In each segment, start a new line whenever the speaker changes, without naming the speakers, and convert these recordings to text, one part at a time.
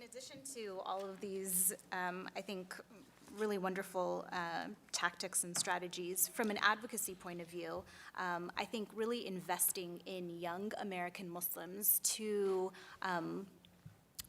addition to all of these, I think, really wonderful tactics and strategies, from an advocacy point of view, I think really investing in young American Muslims to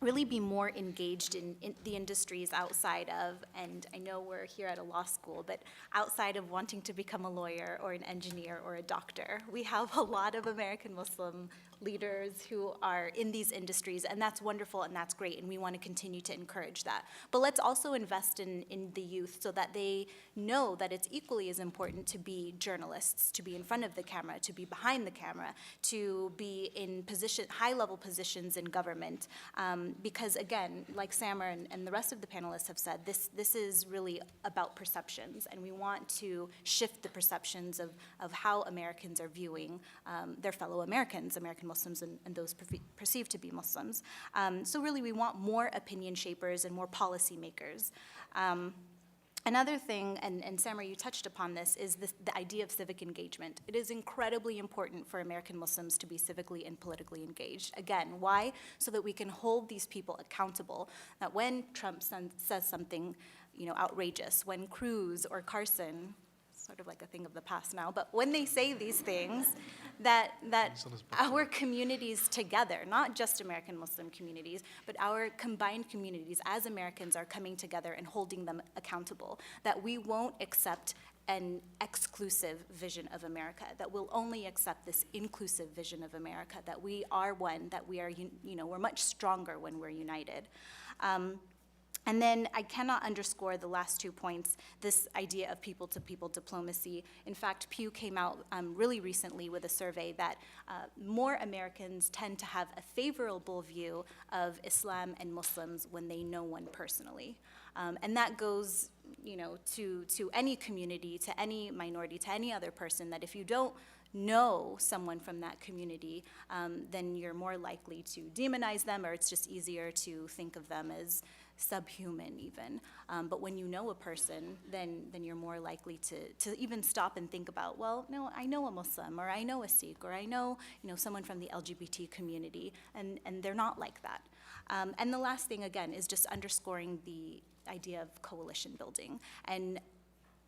really be more engaged in the industries outside of, and I know we're here at a law school, but outside of wanting to become a lawyer or an engineer or a doctor. We have a lot of American Muslim leaders who are in these industries, and that's wonderful and that's great, and we want to continue to encourage that. But let's also invest in the youth so that they know that it's equally as important to be journalists, to be in front of the camera, to be behind the camera, to be in high-level positions in government. Because again, like Samer and the rest of the panelists have said, this is really about perceptions, and we want to shift the perceptions of how Americans are viewing their fellow Americans, American Muslims and those perceived to be Muslims. So really we want more opinion shapers and more policy makers. Another thing, and Samer, you touched upon this, is the idea of civic engagement. It is incredibly important for American Muslims to be civically and politically engaged. Again, why? So that we can hold these people accountable. That when Trump says something, outrageous, when Cruz or Carson, sort of like a thing of the past now, but when they say these things, that our communities together, not just American Muslim communities, but our combined communities as Americans are coming together and holding them accountable, that we won't accept an exclusive vision of America, that we'll only accept this inclusive vision of America, that we are one, that we are, we're much stronger when we're united. And then I cannot underscore the last 2 points, this idea of people-to-people diplomacy. In fact, Pew came out really recently with a survey that more Americans tend to have a favorable view of Islam and Muslims when they know one personally. And that goes to any community, to any minority, to any other person, that if you don't know someone from that community, then you're more likely to demonize them, or it's just easier to think of them as subhuman even. But when you know a person, then you're more likely to even stop and think about, well, no, I know a Muslim, or I know a Sikh, or I know someone from the LGBT community, and they're not like that. And the last thing, again, is just underscoring the idea of coalition building. And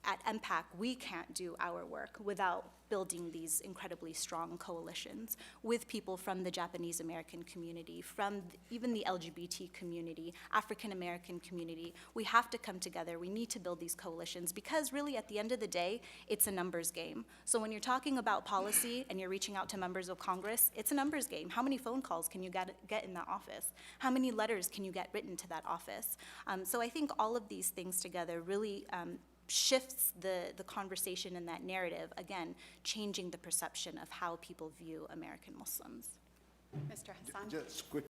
at MPAC, we can't do our work without building these incredibly strong coalitions with people from the Japanese American community, from even the LGBT community, African American community. We have to come together. We need to build these coalitions because really at the end of the day, it's a numbers game. So when you're talking about policy and you're reaching out to members of Congress, it's a numbers game. How many phone calls can you get in that office? How many letters can you get written to that office? So I think all of these things together really shifts the conversation and that narrative, again, changing the perception of how people view American Muslims.
Mr. Hassan?
Just quick